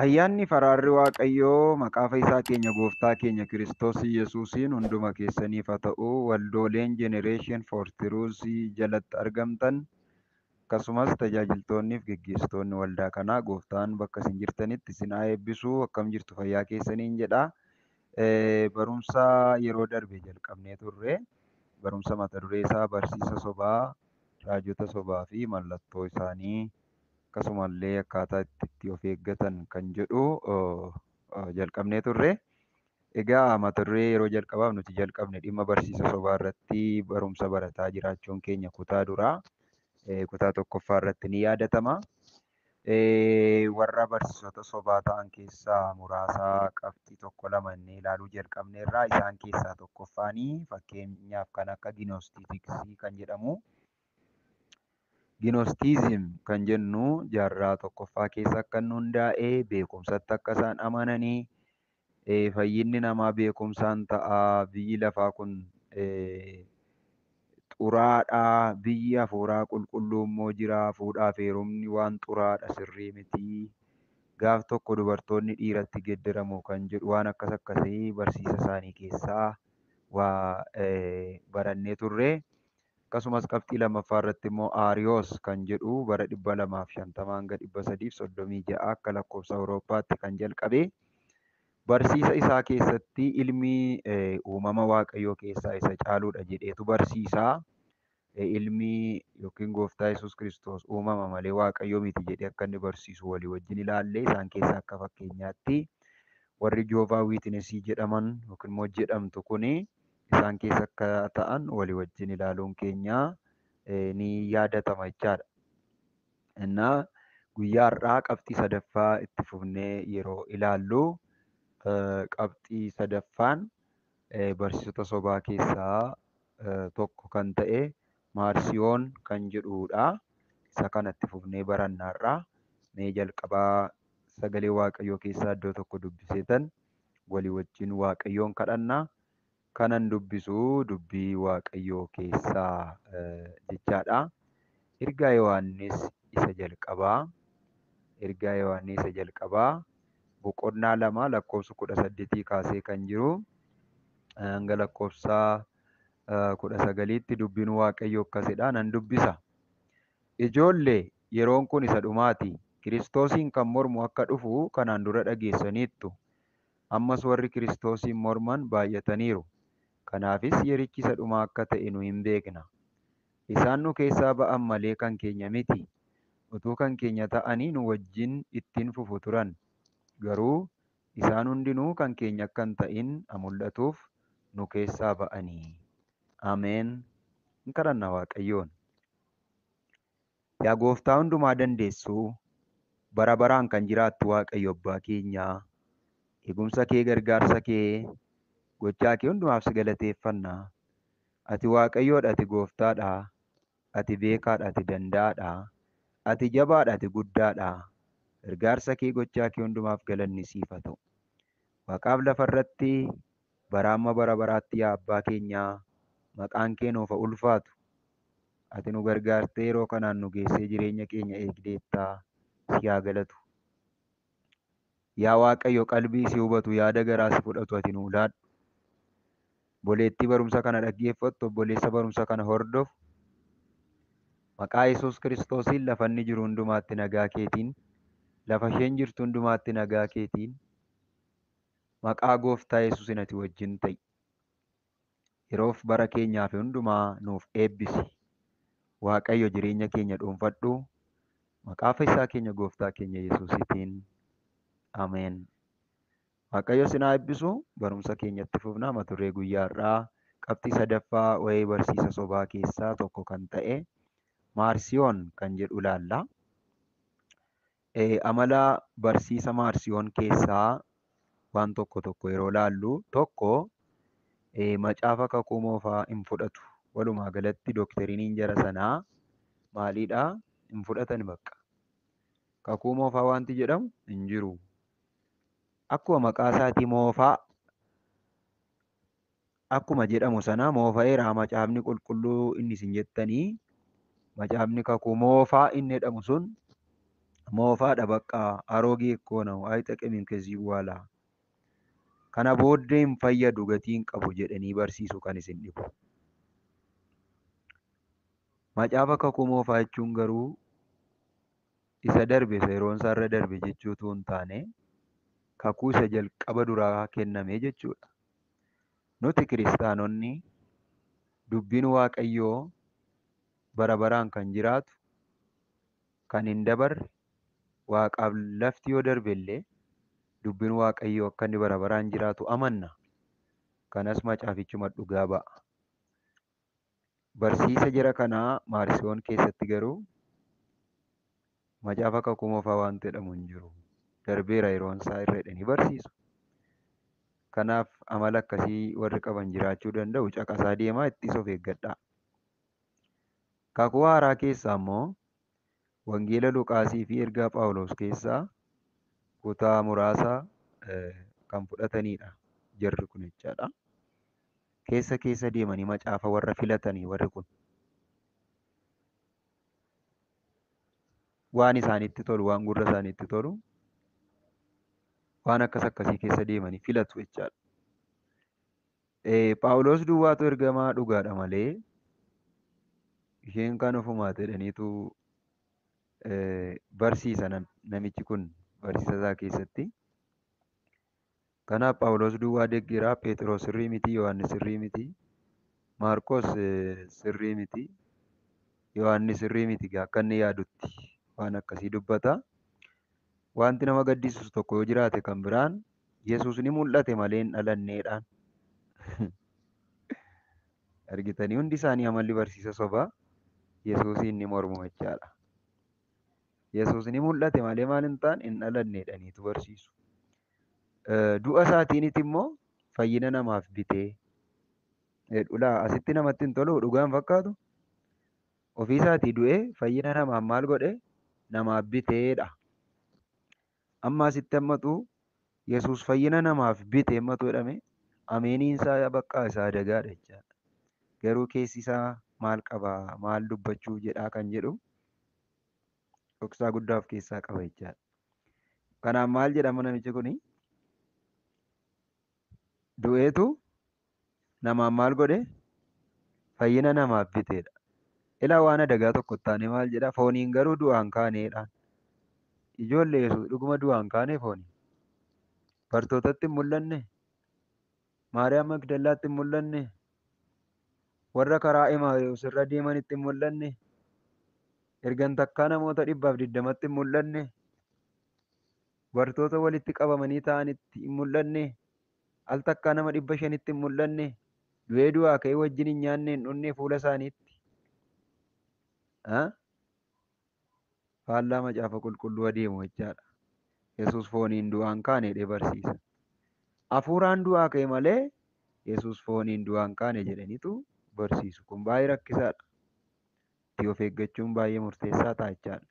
Ayyaanni Faraarri Waaqayyoo maqaa isaa keenya Gooftaa keenya Kiristoos Yesuusiin hunduma keessaniif haa ta'u. Waldooleen Generation for Truth jalatti argamtan akkasumas tajaajiltoonnii fi gaggeessitoonni waldaa kanaa Gooftaan bakka isin jirtanitti isin haa eebbisu. Akkam jirtu fayyaa keessaniin jedha. Barumsa yeroo darbe jalqabnee turre. Barumsa mata duree isaa barsiisa sobaa, raajota sobaa fi mallattoo isaanii akkasumallee akkaataa itti of eeggatan kan jedhu jalqabnee turre. Egaa mata duree yeroo jalqabaaf nuti jalqabne dhimma barsiisa sobaa irratti barumsa barataa jiraachuun keenya kutaa duraa kutaa tokkoffaa irratti ni yaadatama. Warra barsiisota sobaa ta'an keessaa muraasa qabxii tokko lama inni ilaaluu jalqabneerra. Isaan keessaa tokkoffaanii fakkeenyaaf kan akka ginoostiksii kan jedhamu. Ginostiizim kan jennu jaarraa tokkoffaa keessa akka inni hundaa'e beekumsatti akka isaan amananii fayyinni namaa beekumsaan ta'a. Biyyi lafaa kun xuraadha. Biyyi hafuuraa qulqulluu immoo jira. Fuudhaaf heerumni waan xuraadha, sirrii miti. Gaaf tokko dubartoonni dhiiratti geeddaramu kan jedhu waan akkas akkasii barsiisa isaanii keessaa waa barannee turre. Akkasumas qabxii lammaffaa irratti immoo Aariyoos kan jedhu bara 250 hanga 336 akka lakkoofsa Awurooppaatti kan jalqabe. Barsiisa isaa keessatti ilmi uumama Waaqayyoo keessaa isa caaluudha jedheetu barsiisaa. Ilmi yookiin Gooftaa Yesuus Kiristoos uumama malee Waaqayyoo miti jedhee akka inni barsiisu walii wajjin ilaallee isaan keessaa akka fakkeenyaatti warri Joovaa Wiitnesii jedhaman yookiin immoo jedhamtu kuni isaan keessa akka ta'an walii wajjin ilaaluun keenya ni yaadatama jechaadha. Innaa guyyaa har'aa qabxii sadaffaa itti fufnee yeroo ilaallu qabxii sadaffaan barsiisota sobaa keessaa tokko kan ta'e Maarsiyoon kan jedhudha. Isa kanatti fufnee barannaarraa mee jalqabaa sagalee Waaqayyoo keessaa iddoo tokko dubbiseetan walii wajjin Waaqayyoon kadhannaa. Kanan dubbisu dubbii Waaqayyoo keessaa jechaadha. Ergaa Yohaannis isa jalqabaa boqonnaa 2 lakkoofsa 18 kaasee kan jiru hanga lakkoofsa 19tti dubbiin Waaqayyoo akkasidha. Nan dubbisa. Ijoollee yeroon kun isa dhumaati. Kiristoosiin kan mormu akka dhufu kanaan dura dhageessaniittu. Ammas warri Kiristoosiin morman baay'ataniiru. Kanaafis yerichi isa dhumaa akka ta'e nu hin beekna. Isaan nu keessaa ba'an malee kan keenya miti. Utuu kan keenya ta'anii nu wajjin ittiin fufu turan. Garuu isaan hundinuu kan keenya akka hin ta'in mul'atuuf nu keessaa ba'anii. Ameen. Hin kadhanna Waaqayyoon. Yaa Gooftaa hundumaa dandeessuu, bara baraan kan jiraattu Waaqayyo Abbaa keenyaa, eegumsa kee, gargaarsa kee, gochaa kee hundumaaf si galateeffanna. Ati Waaqayyoodha, ati Gooftaadha, ati beekaadha, ati danda'aadha, ati jabaadha, ati guddaadha. Gargaarsa kee, gochaa kee hundumaaf galanni siif haa ta'u. Waaqaaf lafa irratti bara amma bara baraatti yaa Abbaa keenyaa maqaan kee nuuf haa ulfaatu. Ati nu gargaartee yeroo kanaan nu geessee jireenya keenya eegdeettaa si haa galatu. Yaa Waaqayyo qalbii si hubatu, yaada garaa si fudhatu ati nuu laadhu. Obboleettii barumsa kana dhaggeeffattu, obboleessa barumsa kana hordofu maqaa Yesuus Kiristoosiin lafa inni jiru hundumaatti nagaa keetiin, lafa isheen jirtu hundumaatti nagaa keetiin, maqaa Gooftaa Yesuusiin ati wajjin ta'i. Yeroof bara keenyaaf hundumaa nuuf eebbisi. Waaqayyo jireenya keenya dhuunfadhu. Maqaa Fayyisaa keenya Gooftaa keenya Yesuusiitiin. Ameen. Waaqayyo isin haa eebbisu. Barumsa keenyatti fufnaa. Mata duree guyyaa har'aa qabxii sadaffaa waa'ee barsiisa sobaa keessaa tokko kan ta'e Maarsiyoon kan jedhu ilaalla. Amala barsiisa Maarsiyoon keessaa waan tokko yeroo ilaallu tokko macaafa kakuu moofaa hin fudhatu. Walumaa galatti dookteriiniin jara sanaa maalidhaa? Hin fudhatan bakka. Kakuu moofaa wanti jedhamu hin jiru. Akkuma maqaa isaatii moofaa akkuma jedhamu sana moofa'eera macaafni qulqulluu inni isin jettanii macaafni kakuu moofaa inni jedhamu sun moofaadha baqqaa aroogee koo ነው አይጠቅምም ከዚህ በኋላ kana booddee hin fayyadu gatii hin qabu jedhanii barsiisu kan isin dhibu. Macaafa kakuu moofaa jechuun garuu isa darbe isa yeroon isaa irra darbe jechuutu hin taane kakuu isa jalqaba duraa kenname jechuudha. Nuti kiristaanonni dubbiin Waaqayyoo bara baraan kan jiraatu, kan hin dabarre, Waaqaaf lafti yoo darbe illee dubbiin Waaqayyoo akka inni bara baraan jiraatu amanna. Kanas macaafichuma dhugaa ba'a. Barsiisa jara kanaa Maarsiyoon keessatti garuu macaafa kakuu moofaa waanti jedhamu hin jiru. Darbeera yeroon isaa irra jedhanii barsiisu. Kanaaf amala akkasii warri qaban jiraachuu danda'u. Caqasaa deemaa ittis of eeggadhaa. Kakuu haaraa keessaa immoo Wangeela Luqaasii fi ergaa Phaawulos keessaa kutaa muraasa kan fudhatanidha. Jarri kun jechaadha. Keessa deemanii macaafa warra filatanii warri kun. Waan isaanitti tolu, waan gurra isaaniitti tolu, waan akkasii keessa deemanii filatu jechaadha. Phaawulos duwwaatu ergamaa dhugaadha malee isheen kan ofumaa jedhaniitu barsiisa namichi kun barsiisa isaa keessatti. Kanaaf Phaawulos duwwaa deeggiraa, Phexros sirrii miti, Yohaannis sirrii miti, Maarqos sirrii miti, Yohaannis sirrii miti akka inni yaadutti waan akkasii dubbata. Wanti nama gaddisiisu tokko yoo jiraate kan biraan Yesuus ni mul'ate malee hin dhalanneedhaan. Argitanii hundi isaanii amalli barsiisa sobaa Yesuusiin ni mormu jechaadha. Yesuus ni mul'ate malee maal hin taane hin dhalanneedhaniitu barsiisu. Du'a isaatiiniti immoo fayyina namaaf bitee dhulaa asitti namatti hin tolu dhugaan fakkaatu. Ofii isaatii du'ee fayyina namaaf maal godhe namaaf biteedha. Amma asitti hammatu Yesuus fayyina namaaf bite hammatu jedhame ameeniin isaa baqqaa isaa dagaadha jechaadha. Garuu keessi isaa maal qabaa maal dubbachuu jedhaa kan jedhu dhoksaa guddaa of keessaa qaba jechaadha. Kanaaf maal jedhama namichi kuni? Du'eetu namaaf maal godhe? Fayyina namaaf biteedha. Ilaa waan adagaa tokko taane maal jedhaa? Fooniin garuu du'aan kaaneedhaan. Ijoollee Yesuus dhuguma du'aan kaanee fooniin. Bartootatti hin mul'anne? Maariyaam Magdallaatti hin mul'anne? Warra karaa Emaahuus irra deemanitti hin mul'anne? Ergan takkaa namoota 120tti hin mul'anne? Bartoota walitti qabamanii ta'anitti hin mul'anne? Al takkaa nama 500tti hin mul'anne? Du'ee du'aa ka'ee wajjin hin nyaanne hin dhunne fuula isaaniitti? Faallaa macaafa qulqulluu adeemu jechaadha. Yesuus fooniin du'aan kaanedha barsiisa. Hafuuraan du'aa ka'e malee Yesuus fooniin du'aan kaane jedhaniitu barsiisu. Kun baay'ee rakkisaadha. Itti of eeggachuun baay'ee murteessaa ta'a jechaadha.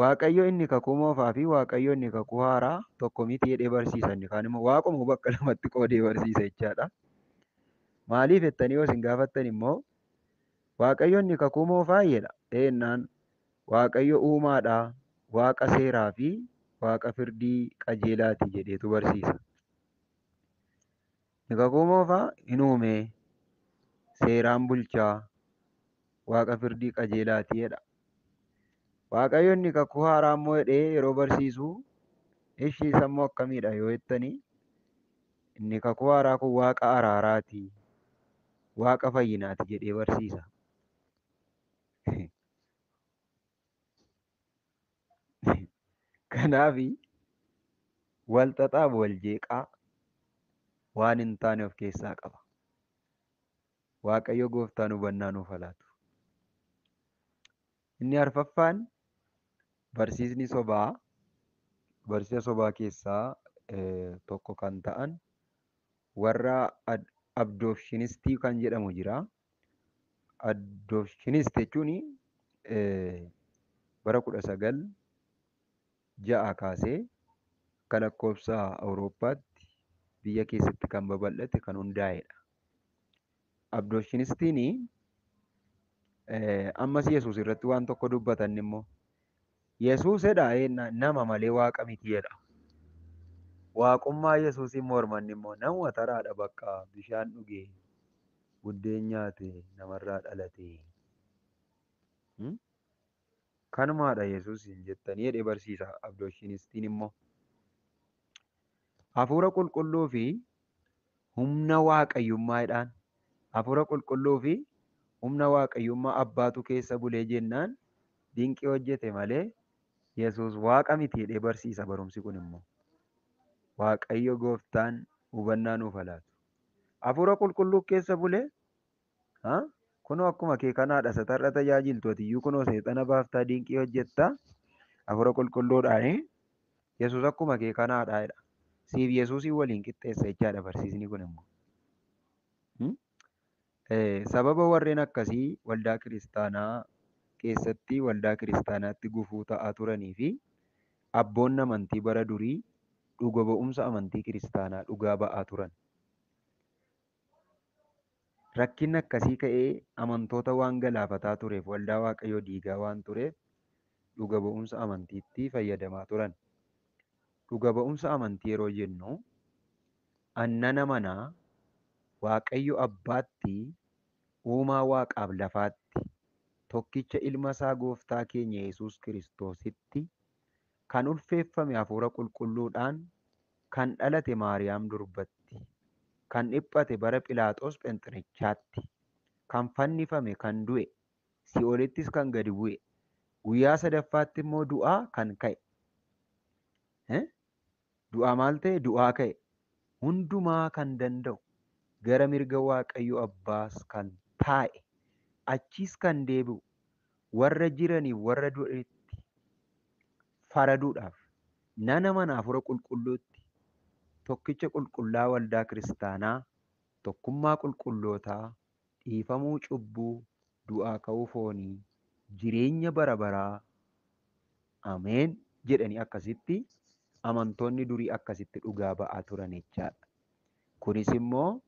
Waaqayyo inni kakuu moofaa fi Waaqayyo inni kakuu haaraa tokko miti jedhee barsiisa. Inni kaan immoo waaquma bakka lamatti qoodee barsiisa jechaadha. Maaliif jettanii yoo isin gaafattan immoo Waaqayyo inni kakuu moofaa jedha. Eennaan Waaqayyo uumaadha, Waaqa seeraa fi Waaqa firdii qajeelaati jedheetu barsiisa. Inni kakuu moofaa hin uumee, seeraan bulchaa, Waaqa firdii qajeelaati jedha. Waaqayyo inni kakuu haaraa immoo jedhee yeroo barsiisu ishii sammuu akkamiidha yoo jettanii inni kakuu haaraa kun Waaqa araaraati, Waaqa fayyinaati jedhee barsiisa. Kanaaf wal xaxaaf wal jeeqaa waan hin taane of keessaa qaba. Waaqayyo gooftaan hubannaa nuuf haa laatu. Inni arfaffaan barsiisni sobaa, barsiisa sobaa keessaa tokko kan ta'an warra abdoofshinistii kan jedhamu jira. Abdoofshinist jechuun bara 1906 kaasee akka lakkoofsa Awurooppaatti biyya keessatti kan babal'ate kan hundaa'edha. Abdoofshinistiin ammas Yesuus irratti waan tokko dubbatan immoo Yesuusedha nama malee waaqa miti jedha. Waaqummaa Yesuusin mormanni immoo nama taraadha bakka bishaan dhugee buddeen nyaate namarraa dhalate. Kanumaadha Yesuusin jettanii jedhee barsiisa abdooshiniistiin immoo. Hafuura qulqulluu fi humna waaqayyummaadhaan hafuura qulqulluu fi humna waaqayyummaa abbaatu keessa bulee jennaan dinqii hojjete malee Yesuus waaqa miti jedhee barsiisa barumsi kun immoo. Waaqayyo gooftaan hubannaa nuuf haa laatu. Hafuura qulqulluu keessa bulee kunoo akkuma kee kanaadha satarra tajaajiltu atiyyuu kunoo seexana baaftaa dinqii hojjettaa hafuura qulqulluudhaani Yesuus akkuma kee kanaadha jedha. Siif Yesuusii waliin qixxeessa jechaadha barsiisni kun immoo. Sababa warreen akkasii waldaa kiristaanaa keessatti waldaa kiristaanaatti gufuu ta'aa turanii fi abboonni amantii bara durii dhuga ba'umsa amantii kiristaanaa dhugaa ba'aa turan. Rakkinni akkasii ka'ee amantoota waan galaafataa tureef waldaa waaqayyoo diigaa waan tureef dhuga ba'umsa amantiitti fayyadamaa turan. Dhuga ba'umsa amantii yeroo jennu annana manaa waaqayyo abbaatti uumaa waaqaaf lafaatti tokkicha ilma isaa gooftaa keenya Yesuus Kiristoositti kan ulfeeffame hafuura qulqulluudhaan kan dhalate Maariyaam durbatti kan dhiphate bara Philaaxoos Phenxerichaatti kan fannifame kan du'e si'oolittis kan gadi bu'e guyyaa sadaffaatti immoo du'aa kan ka'e. Du'aa maal ta'e? Du'aa ka'e. Hundumaa kan danda'u gara mirga waaqayyo abbaas kan taa'e achiis kan deebi'u warra jiraniif warra du'etti faraduudhaaf nana mana hafuura qulqulluutti tokkicha qulqullaa waldaa kiristaanaa tokkummaa qulqullootaa dhiifamuu cubbuu du'aa ka'uu foonii jireenya bara baraa ameen jedhanii akkasitti amantoonni durii akkasitti dhugaa ba'aa turan jechaadha. Kunis immoo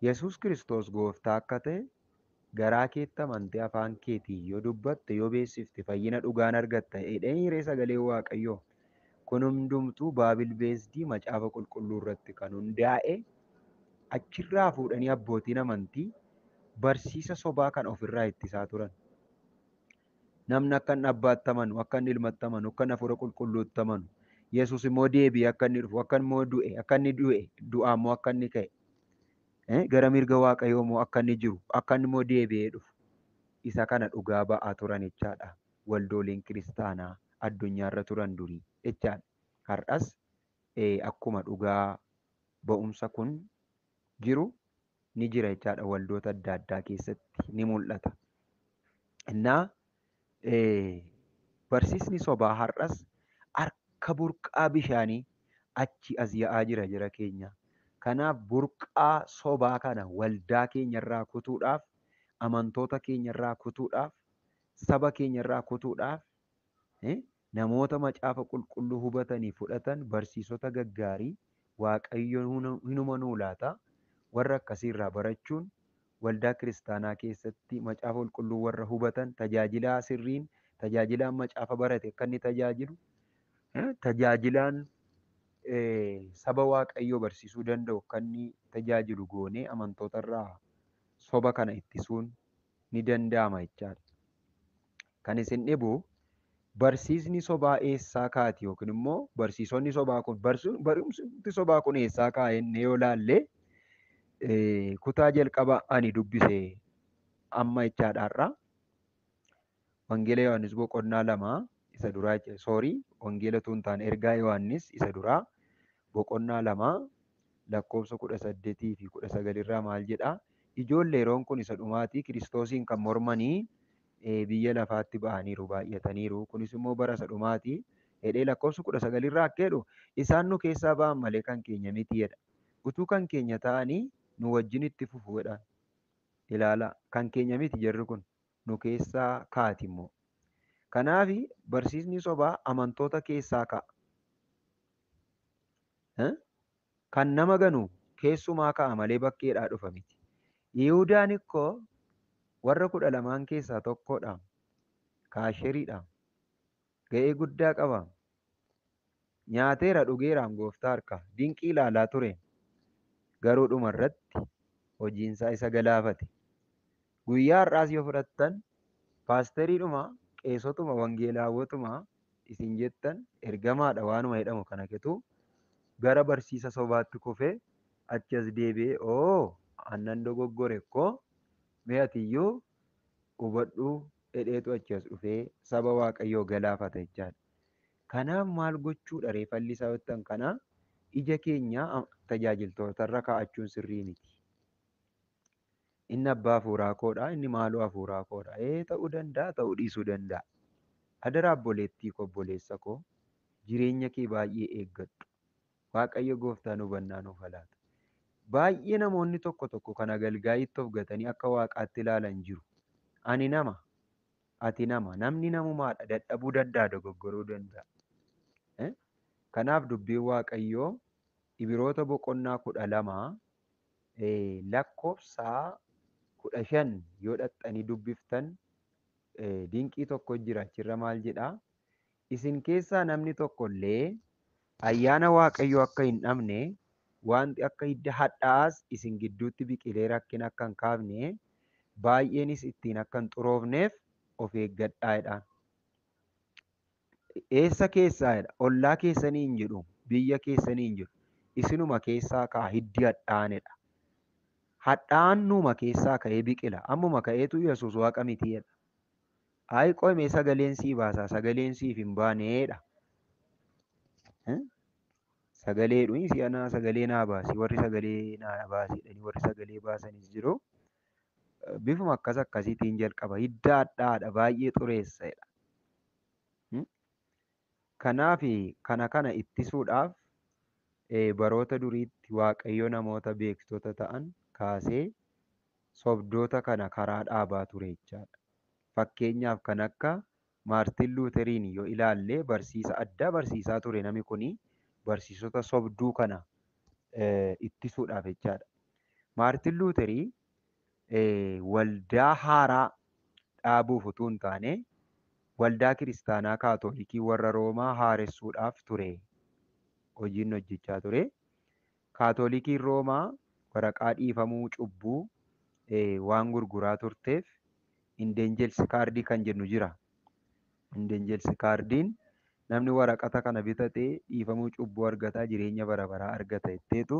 Yesuus Kiristoos gooftaa akka ta'e garaa keetti amantee afaan keetiin yoo dubbatte yoo beeksifte fayyina dhugaan argatta jedhanii sagalee waaqayyoo. Kun hundumtuu baabil beesdii macaafa qulqulluu irratti kan hundaa'e achirraa fuudhanii abbootiin amantii barsiisa sobaa kan ofirraa ittisaa turan. Namni akka inni abbaatti amanu, akka inni ilmatti amanu, akka inni hafuura qulqulluutti amanu, Yesuus immoo deebi'ee akka inni dhufu, akka immoo du'e, akka inni du'e, du'aa immoo akka inni ka'e, gara mirga waaqayyoo immoo akka inni jiru, akka inni immoo deebi'ee dhufu, isa kana dhugaa ba'aa turan jechaadha. Waldooliin kiristaanaa addunyaarra turan durii jechaadha. Har'as akkuma dhugaa ba'umsa kun jiru ni jira jechaadha. Waldoota adda addaa keessatti ni mul'ata. Innaa barsiisni sobaa har'as akka burqaa bishaanii achi as yaa'aa jira keenya. Kanaaf burqaa sobaa kana waldaa keenyarraa kutuudhaaf, amantoota keenyarraa kutuudhaaf, saba keenyarraa kutuudhaaf namoota macaafa qulqulluu hubatanii fudhatan barsiisota gaggaarii waaqayyoon hinuma nuu laata. Warra akkasiirraa barachuun waldaa kiristaanaa keessatti macaafa qulqulluu warra hubatan tajaajilaa sirriin tajaajilaan macaafa barate akka inni tajaajilu tajaajilaan saba waaqayyoo barsiisuu danda'u akka inni tajaajilu goonee amantootarraa soba kana ittisuun ni danda'ama jechaadha. Kan isin dhibu barsiisni sobaa eessaa kaati yookiin immoo barsiisonni sobaa kun barumsi sobaa kun eessaa kaa'enne yoo laallee kutaa jalqaba ani dubbise amma jechaadhaarraa wangeela Yohaannis boqonnaa 2 isa duraa wangeela utuu hin taane ergaa Yohaannis isa duraa boqonnaa 2 lakkoofsa 18 fi 19 irraa maal jedhaa? Ijoollee yeroon kun isa dhumaatii Kiristoosiin kan mormanii biyya lafaatti ba'aniiru baay'ataniiru. Kunis immoo bara isa dhumaatii jedhee lakkoofsa 19 irraa akka jedhu isaan nu keessaa ba'an malee kan keenya miti jedha. Utuu kan keenya ta'anii nu wajjin itti fufu jedhaan. Ilaala kan keenya miti jarri kun nu keessaa kaati immoo. Kanaaf barsiisni sobaa amantoota keessaa ka'a. Kan nama ganu keessumaa ka'a malee bakkeedhaa dhufa miti. Yihuudaan ikkoo warra 12 keessaa tokkodha. Kaasheriidha. Ga'ee guddaa qaba. Nyaateera dhugeeraan gooftaa harkaa dinqii ilaalaa ture. Garuu dhumarratti hojiinsaa isa galaafate. Guyyaa har'aas yoo fudhattan paasteriidhuma, qeesotuma, wangeelaawwatuma isin jettan ergamaadha waanuma jedhamu kana ketu gara barsiisa sobaatti kufee achi as deebi'ee aannan dogoggore koo mee atiyyuu hubadhuu dhedheetu achi as dhufee saba waaqayyoo galaafata jechaadha. Kanaaf maal gochuudha reeffalli isaa jettan kana ija keenya tajaajiltootarra kaa'achuun sirrii miti. Inni abbaa hafuuraa koodha, inni maaloo hafuuraa koodha. Ta'uu danda'a, ta'uu dhiisuu danda'a. Adaraa obboleettii koo, obboleessa koo, jireenya kee baay'ee eeggadhu. Waaqayyo gooftaan hubannaa nuuf haa laatu. Baay'ee namoonni tokko tokko kan agalgaayitti of gatanii akka waaqaatti ilaalan jiru. Ani nama, ati nama, namni namumaadha, dadhabuu danda'a, dogoggoruu danda'a. Kanaaf dubbiin waaqayyoo Ibroota boqonnaa 12 lakkoofsa 15 yoo dhaxxanii dubbiftan dinqii tokko jira achirra maal jedhaa? Isin keessaa namni tokko illee ayyaana waaqayyoo akka hin dhabne wanti akka hidda hadhaa'aas isin gidduutti biqilee rakkina akka hin kaafne baay'eenis ittiin akka hin xuroofneef of eeggadhaa jedha. Eessa keessaadha? Ollaa keessanii hin jedhu, biyya keessanii hin jedhu. Isinuma keessaa ka'a hiddi hadhaa'anedha. Hadhaa'aan numa keessaa ka'ee biqila. Ammuma ka'eetu Yesuus waaqa mitiidha. Ayi qoomee sagaleen sii baasaa, sagaleen siif hin baaneedha. Sagaleedhuun si'anaa sagalee naa baasi. Warri sagalee naa baasiidhani warri sagalee baasanis jiru. Bifuma akkas akkasiitiin jalqaba. Hidda hadhaa'aadha, baay'ee xureessadha. Kanaaf kana ittisuudhaaf baroota duriitti waaqayyo namoota beektota ta'an kaasee sobdoota kana karaa dhaabaa ture jechaadha. Fakkeenyaaf kan akka Maartin Luuteriin yoo ilaalle barsiisa addaa barsiisaa ture namni kuni barsiisota sobduu kana ittisuudhaaf jechaadha. Maartin Luuterii waldaa haaraa dhaabuuf utuu hin taane waldaa kiristaanaa kaatolikii warra Roomaa haaressuudhaaf ture hojiin hojjechaa ture. Kaatolikiin Roomaa waraqaa dhiifamuu cubbuu waan gurguraa turteef indenjelsi kaardii kan jennu jira. Indenjelsi kaardiin namni waraqata kana bitatee dhiifamuu cubbuu argataa, jireenya bara baraa argata jetteetu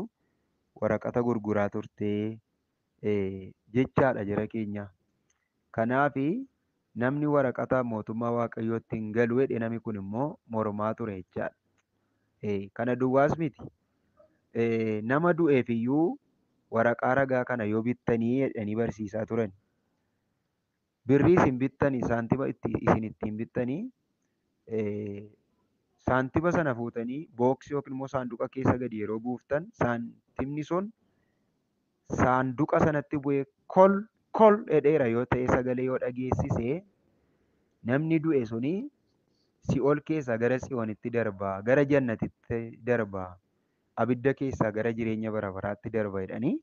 waraqata gurguraa turtee jechaadha jara keenya. Kanaafi namni waraqata mootummaa waaqayyootti hin galu jedhe namni kun immoo mormaa ture jechaadha. Kana duwwaas miti. Nama du'eef iyyuu waraqaa ragaa kana yoo bittanii jedhanii barsiisaa turan. Birrii isin bittanii saantima isin ittiin bittanii saantima sana fuutanii booksii yookiin immoo saanduqa keessa gadi yeroo buuftan saantimni sun saanduqa sanatti bu'ee kol jedheera yoo ta'e sagalee yoo dhageessise namni du'e suni si'ol keessaa gara tsiyoonitti darbaa, gara jannatitti darbaa, abidda keessaa gara jireenya bara baraatti darba jedhanii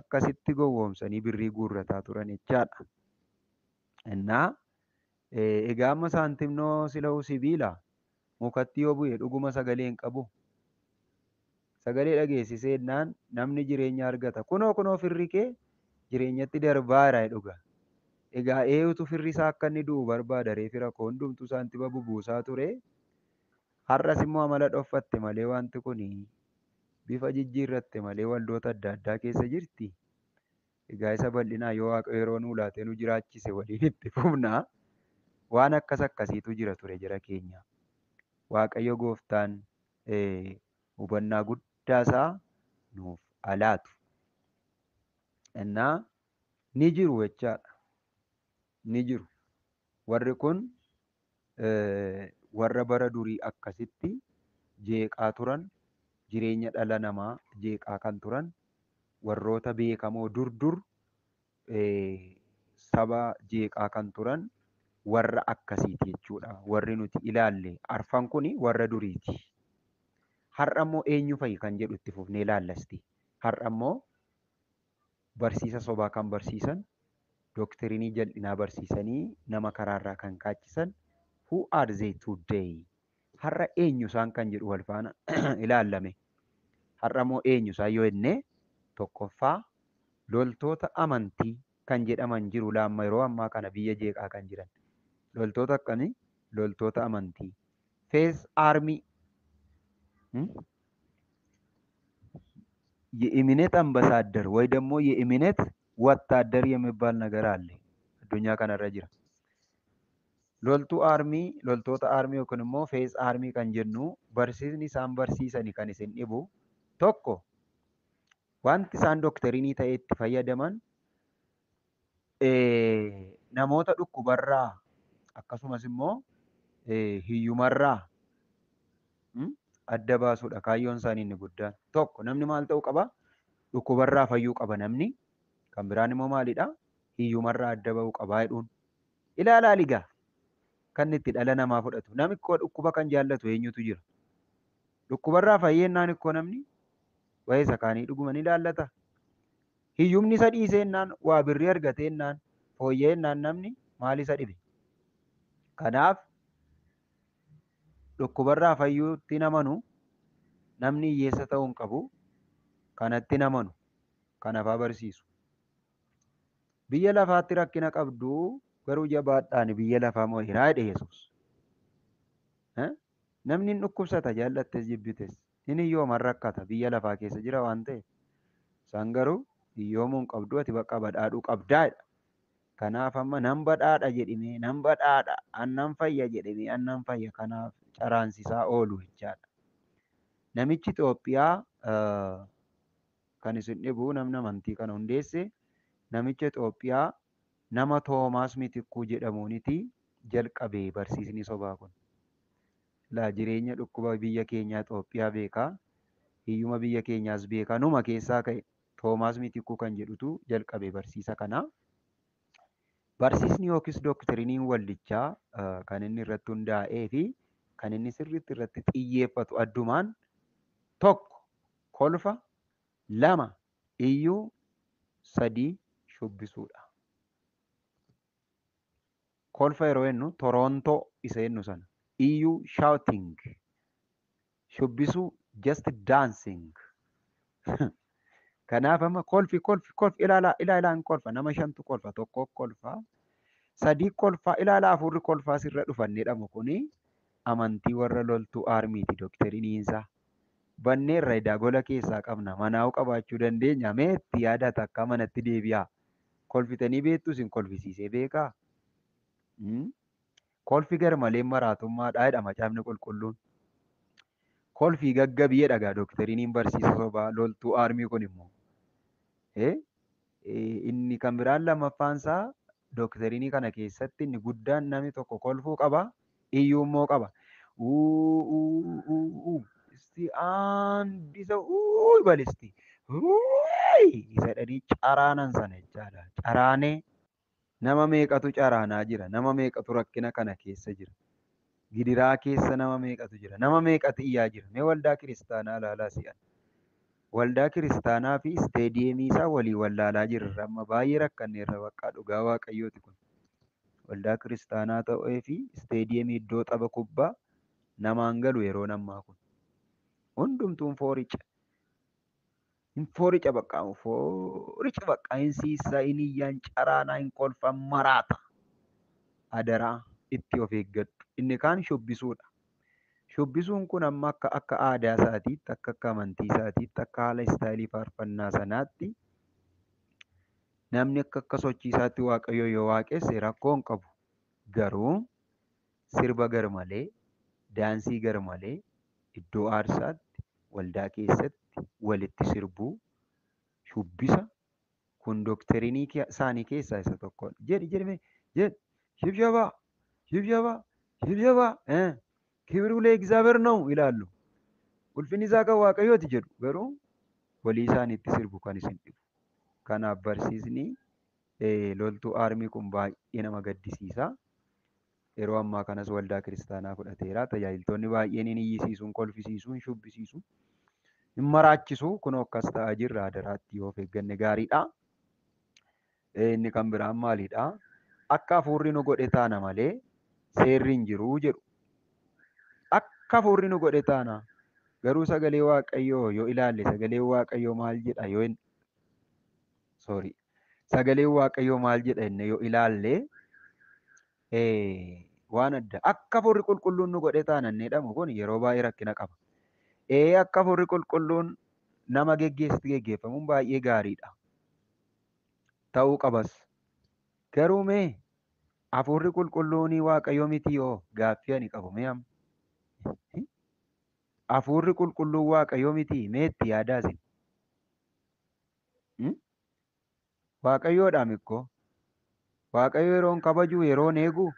akkasitti gowwoomsanii birrii guurrataa turan jechaadha. Innaa egaa amma saantimnoo sila'uu sibiila mukatti yoo bu'e dhuguma sagalee hin qabu. Sagalee dhageessisee jennaan namni jireenya argata. Kunoo firri kee jireenyatti darbaara dhuga. Egaa eenyutu firri isaa akka inni du'u barbaada ree fira koo hundumtuu saantima bubuusaa ture. Har'as immoo amala dhoffatte malee wanti kun bifa jijjiirratte malee waldoota adda addaa keessa jirti. Egaa isa bal'inaa yoo waaqa yeroo nuu laatee nu jiraachise waliin itti fufnaa. Waan akkas akkasiitu jira ture jara keenya. Waaqayyo gooftaan hubannaa guddaa isaa nuuf haa laatu. Innaa ni jiru jechaadha. Ni jiru. Warri kun warra bara durii akkasitti jeeqaa turan, jireenya dhala namaa jeeqaa kan turan, warroota beekamoo dur saba jeeqaa kan turan warra akkasiiti jechuudha. Warri nuti ilaalle arfan kuni warra duriiti. Har'a immoo eenyu fa'i kan jedhu itti fufnee ilaallasti. Har'a immoo barsiisa sobaa kan barsiisan, dooktirinii jal'inaa barsiisanii nama karaarraa kan kaachisan Who are they today? Har'a eenyu isaan kan jedhu wal faana ilaallame. Har'a moo eenyu isaan yoo jenne tokkoffaa loltoota amantii kan jedhaman jiru laamma yeroo ammaa kana biyya jeeqaa kan jiran. Loltoota akkamii? Loltoota amantii. Face army የኢሚኔት አምባሳደር ወይ ደግሞ የኢሚኔት ወታደር የሚባል ነገር አለ አዱኛ ከነረ ጅራ loltoota aarmii yookiin immoo fees aarmii kan jennu barsiisni isaan barsiisanii kan isin dhibu tokko wanti isaan doktariinii ta'ee itti fayyadaman namoota dhukkubarraa akkasumas immoo hiyyumarraa adda baasuudha kaayyoon isaanii inni guddaan. Tokko namni maal ta'uu qaba? Dhukkubarraa fayyuu qaba namni. Kan biraan immoo maalidha? Hiyyumarraa adda bahuu qabaa jedhuun. Ilaalaa ligaa kan itti dhala namaa fudhatu. Namni koo dhukkuba kan jaallatu eenyutu jira? Dhukkubarraa fayyeennaan ikkoo namni wayii isa kaanii dhuguma ni ilaallata. Hiyyumni isa dhiiseennaan waa birrii argateennaan fooyyeennaan namni maal isa dhibe? Kanaaf dhukkubarraa fayyuutti namanu namni hiyyeessa ta'uu hin qabu. Kanatti namanu kanaaf barsiisu. Biyya lafaatti rakkina qabdu garuu jabaadhaan biyya lafaa moo'inaa jedhe Yesuus. Namni hin dhukkubsata jaallattes jibbites inni hiyyooma rakkata biyya lafaa keessa jira waan ta'eef. Isaan garuu hiyyoomuu hin qabdu ati bakka badhaadhuu qabdaadha. Kanaaf amma nan badhaadha jedhimee nan badhaadha annan fayya jedhimee annan fayya kanaaf caraansisaa oolu jechaadha. Namichi Itoophiyaa kan isin dhibu namni amantii kana hundeesse namicha Itoophiyaa nama Toomaas Mitikkuu jedhamuuniti jalqabee barsiisni sobaa kun. Laa jireenya dhukkuba biyya keenyaa Itoophiyaa beekaa hiyyuma biyya keenyaas beekaa numa keessaa ka'e Toomaas Mitikkuu kan jedhutu jalqabee barsiisa kana. Barsiisni yookiis doktiriiniin waldichaa kan inni irratti hundaa'ee fi kan inni sirriitti irratti xiyyeeffatu addumaan tokko kolfa, lama iyyuu, sadii shubbisuudha. Kolfa yeroo jennu Torontoo isa jennu sana. Iyyuu shouting. Shubbisuu just dancing. Kanaaf amma kolfi ilaalaan kolfa nama shantu kolfa tokko kolfa sadii kolfa ilaalaa afurri kolfaa sirra dhufannee dhamu kuni amantii warra loltuu aarmiiti doktariiniinsaa. Banneerra edaa gola keessaa qabna manaa'uu qabaachuu dandeenya meetti yaadata akka manatti deebi'aa kolfitanii beektu isin kolfisiisee beekaa. Kolfi garmalee maraatummaadhaa jedha macaafni qulqulluun. Kolfii gaggabii dhagaa doktariiniin barsiisa sobaa loltuu aarmii kun immoo. Inni kan biraan lammaffaansaa doktariinii kana keessatti inni guddaan namni tokko kolfuu qaba iyyuu immoo qaba. Isti aandisa balisti isa dhadhii caraanan sana jechaadha. Caraanee nama meeqatu caraanaa jira? Nama meeqatu rakkina kana keessa jira? Gidiraa keessa nama meeqatu jira? Nama meeqatu iyyaa jira? Mee waldaa kiristaanaa ilaalaa si'an. Waldaa kiristaanaa fi isteediyeemii isaa walii wallaalaa jirra. Amma baay'ee rakkanneerra bakka dhugaa waaqayyooti kun. Waldaa kiristaanaa ta'ee fi isteediyeemii iddoo tapha kubbaa namaan galu yeroo ammaa kun. Hundumtuun fooricha. Fooricha bakka hin siisaa hin iyyaan caraanaa hin kolfan maraata. Adaraa itti of eeggadhu. Inni kaan shubbisuudha. Shubbisuun kun amma akka aadaa isaatiitti akka amantii isaatiitti akka haala istaayilii faarfannaa sanaatti namni akka sochii isaatti waaqayyo yoo waaqesse rakkoo hin qabu. Garuu sirba garmalee daansii garmalee iddoo aarsaatti waldaa keessatti walitti sirbuu shubbisa kun doktariinii isaanii keessaa isa tokkodha. Jedhi shibshabaa ክብሩ ለእግዚአብሔር ነው ይላሉ። ulfinni isaa kan waaqayyooti jedhu garuu walii isaaniitti sirbu kan isin dhibu. Kanaaf barsiisni loltuu aarmii kun baay'ee nama gaddisiisa. Yeroo ammaa kanas waldaa kiristaanaa fudhateera. Tajaajiltoonni baay'een hin iyyisiisuun, kolfisiisuun, shubbisiisuun hin maraachisu. Kunoo akkas ta'aa jirra. Adaraatti yoo of eegganne gaariidha. Inni kan biraan maalidha? Akka hafuurri nu godhe taana malee seerri hin jiruu jedhu. Akka hafuurri nu godhe taana. Garuu sagalee Waaqayyoo yoo ilaalle sagaleen Waaqayyoo maal jedha sagaleen Waaqayyoo maal jedha jennee yoo ilaalle waan adda. Akka hafuurri qulqulluun nu godhe taana inni jedhamu kun yeroo baay'ee rakkina qaba. Akka hafuurri qulqulluun nama geggeessitti geggeeffamuun baay'ee gaariidha. Ta'uu qabas. Garuu mee hafuurri qulqulluun Waaqayyoo miti yoo gaaffii ani qabu mee amma? Hafuurri qulqulluun Waaqayyoo miti mee itti yaadaa isin? Waaqayyoodhaa mikkoo? Waaqayyo yeroon kabajuu yeroon eeguu?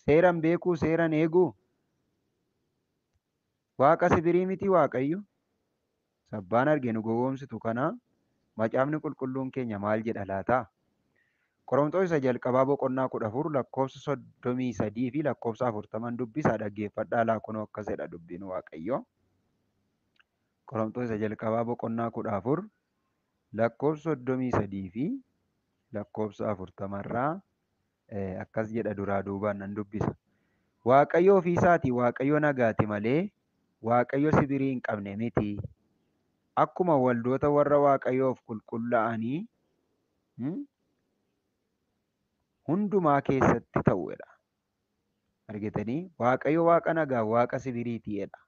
Seeran beekuu seeran eeguu? Waaqa sibirii miti Waaqayyo? Sabbaan arge nu gowwoomsitu kanaa macaafni qulqulluun keenya maal jedha laata? Qorontos isa jalqabaa boqonnaa 14 lakkoofsa 33 fi lakkoofsa 40 dubbisaa dhaggeeffadhaa laa kunoo akkas jedha dubbiin Waaqayyoo. Qorontos isa jalqabaa boqonnaa 14 lakkoofsa 33 fi lakkoofsa 40 irraa akkas jedha duraa duubaan nan dubbisa. Waaqayyo ofii isaatii Waaqayyo nagaati malee Waaqayyo sibirii hin qabne miti. Akkuma waldoota warra Waaqayyoof qulqullaa'anii hundumaa keessatti ta'uudha. Argitanii? Waaqayyo Waaqa nagaa Waaqa sibiriitiidha.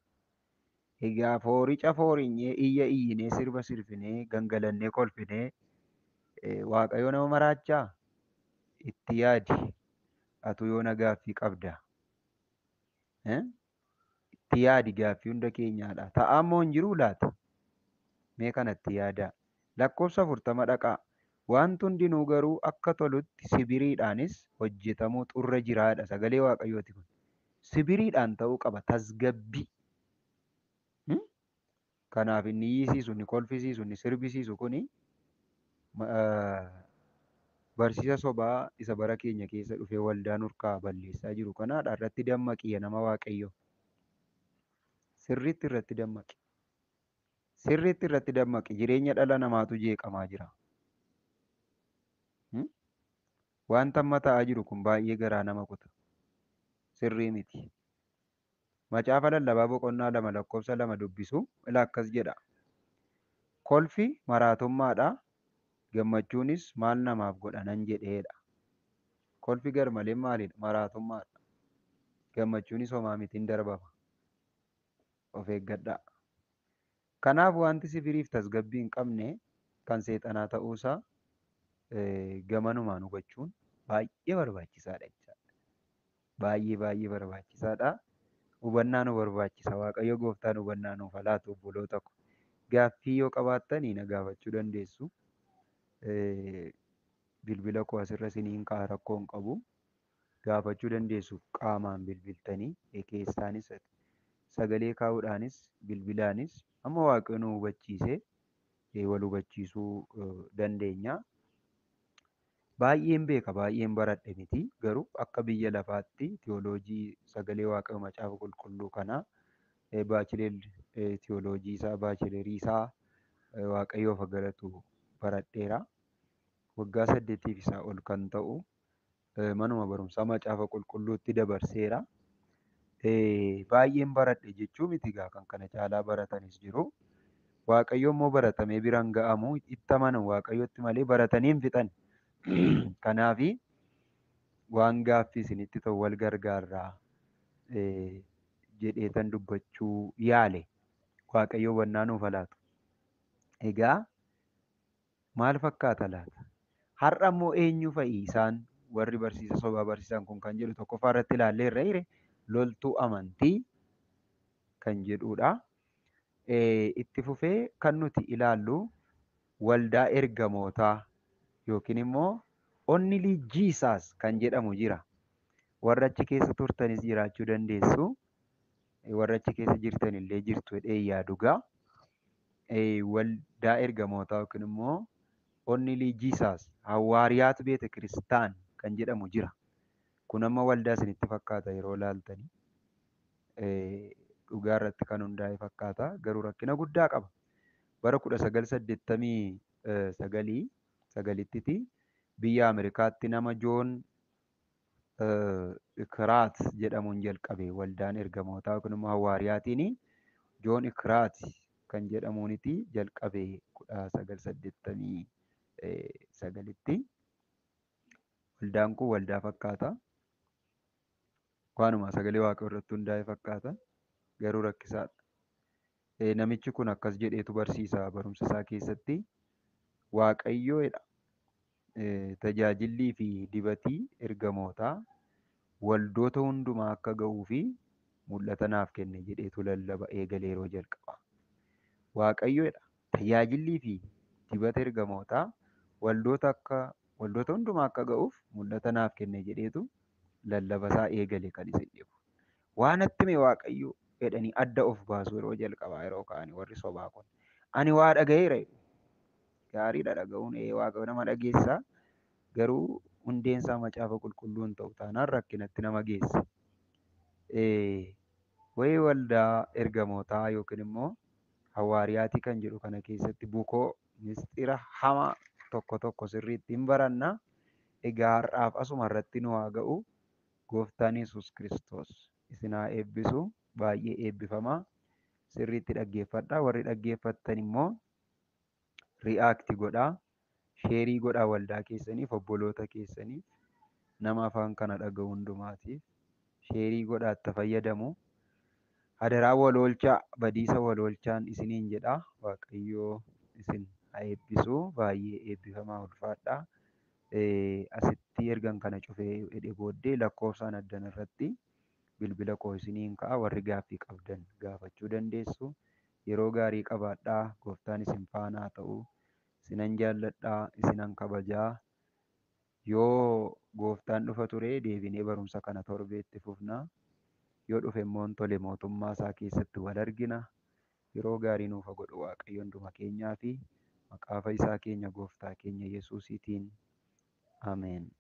Egaa fooricha foorinyee iyya iyyinee sirba sirfinee gangalannee kolfinee Waaqayyo nama maraachaa? Itti yaadi. Atu yoo na gaaffii qabda. Itti yaadi gaaffii hunda keenyaadha. Ta'aa moo hin jiruu laata? Mee kanatti yaadaa. Lakkoofsa 40 dhaqaa. Wanti hundinuu garuu akka tolutti sibiriidhaanis hojjetamuu xurra jiraadha. Sagalee Waaqayyooti kun. Sibiriidhaan ta'uu qaba. Tasgabbii. Kanaaf inni iyyisiisu, inni kolfisiisu, inni sirbisiisu kuni barsiisa sobaa isa bara keenya keessa dhufee waldaa nurkaa balleessaa jiru kanaadha. Irratti dammaqi nama Waaqayyo. Sirriitti irratti dammaqi. Sirriitti irratti dammaqi. Jireenya dhala namaatu jeeqamaa jira. Wanta amma ta'aa jiru kun baay'ee garaa nama kuta. Sirrii miti. Macaafa lallabaa boqonnaa 2 lakkoofsa 2 dubbisu ilaa akkas jedha. Kolfi maraatummaadha. Gammachuunis maal namaaf godhanan jedheedha. Kolfi garmalee maalidha? Maraatummaadha. Gammachuunis homaa mitiin darbama. Of eeggadhaa. Kanaaf wanti sibiriif tasgabbii hin qabne kan seexanaa ta'uusaa gamanumaan hubachuun baay'ee barbaachisaadha jechaadha. Baay'ee barbaachisaadha. Hubannaa nu barbaachisa. Waaqayyo gooftaan hubannaa nuuf haa laatu obboloota ko. Gaaffii yoo qabaattanii na gaafachuu dandeessu. Bilbila koo asirra isiniin kaa'a rakkoo hin qabu. Gaafachuu dandeessu qaamaan bilbiltanii keessaanis sagalee kaa'uudhaanis bilbilaanis amma Waaqayyo nu hubachiisee wal hubachiisuu dandeenya. Baay'een beeka baay'een baradhe miti garuu akka biyya lafaatti tiyooloojii sagalee Waaqayyo macaafa qulqulluu kanaa baachileer tiyooloojii isaa baachilerii isaa Waaqayyoof galatu baradheera. Waggaa 8 isaa ol kan ta'u manuma barumsaa macaafa qulqulluutti dabarseera. Baay'een baradhe jechuu miti egaa kan kana caalaa baratanis jiru. Waaqayyo immoo baratamee biraan ga'amu itti amanu Waaqayyotti malee baratanii hin fixan. Kanaafi waan gaaffii isinitti ta'u wal gargaarraa jedheetan dubbachuu yaale. Waaqayyo hubannaa nuuf haa laatu. Egaa maal fakkaata laata? Har'a immoo eenyu fa'i isaan warri barsiisa sobaa barsiisan kun kan jedhu tokkoffaa irratti ilaalleerra hire loltuu amantii kan jedhudha. Itti fufee kan nuti ilaallu waldaa ergamootaa yookiin immoo Only Jesus kan jedhamu jira. Warra achi keessa turtanis jiraachuu dandeessu. Warra achi keessa jirtan illee jirtu jedhee yaadu gaa. Waldaa ergamootaa yookiin immoo Only Jesus Hawaariyaat Beete Kiristaan kan jedhamu jira. Kun amma waldaa isinitti fakkaata yeroo laaltanii. Dhugaa irratti kan hundaa'e fakkaata. Garuu rakkina guddaa qaba. Bara 1989 biyya Ameerikaatti nama Joon Ikiraat jedhamuun jalqabe waldaan ergamootaa yookiin immoo hawaariyaatiin Joon Ikiraat kan jedhamuuniti jalqabe 1989tti. Waldaan kun waldaa fakkaata. Waanuma sagalee Waaqayyoo irratti hundaa'e fakkaata. Garuu rakkisaadha. Namichi kun akkas jedheetu barsiisa barumsa isaa keessatti. Waaqayyoodha. Tajaajillii fi dibatii ergamootaa waldoota hundumaa akka ga'uu fi mul'ata naaf kenne jedheetu lallaba eegale yeroo jalqaba. Waaqayyoodha. Tajaajillii fi dibata ergamootaa waldoota hundumaa akka ga'uuf mul'ata naaf kenne jedheetu lallaba isaa eegale kan isin dhibu. Waan natti hime Waaqayyo jedhanii adda of baasuu yeroo jalqabaa yeroo ka'anii warri sobaa kun. Ani waa dhaga'eera jedhu. Gaariidha dhaga'uun Waaqayyo nama dhageessaa. Garuu hundeen isaa macaafa qulqulluu hin ta'u taanaan rakkinatti nama geessa. Wayii waldaa ergamootaa yookiin immoo hawaariyaatii kan jedhu kana keessatti bukoo mistira hamaa tokko sirriitti hin baranna. Egaa har'aaf asuma irratti nu haa ga'u. Gooftaan Yesuus Kiristoos isin haa eebbisu. Baay'ee eebbifamaa. Sirriitti dhaggeeffadhaa. Warri dhaggeeffattan immoo ri'aakti godhaa. Sheerii godhaa waldaa keessaniif, obboloota keessaniif, nama afaan kana dhaga'u hundumaatiif sheerii godhaa itti fayyadamu. Hadaraa wal oolchaa, badiisa wal oolchaan isiniin jedhaa. Waaqayyoo isin haa eebbisu. Baay'ee eebbifamaa ulfaadhaa. Asitti ergan kana cufee hidhee booddee lakkoofsaan addan irratti bilbila koo isiniin ka'a. Warri gaaffii qabdan gaafachuu dandeessu. Yeroo gaarii qabaadhaa. Gooftaan isin faana haa ta'u. Isinan jaalladhaa, isinan kabajaa. Yoo Gooftaan dhufa ture deebinee barumsa kana torbeetti fufnaa. Yoo dhufe immoo tole mootummaa isaa keessatti wal argina. Yeroo gaarii nuuf haa godhu Waaqayyo hunduma keenyaa fi maqaa Fayyisaa keenya Gooftaa keenya Yesuusiitiin. Ameen.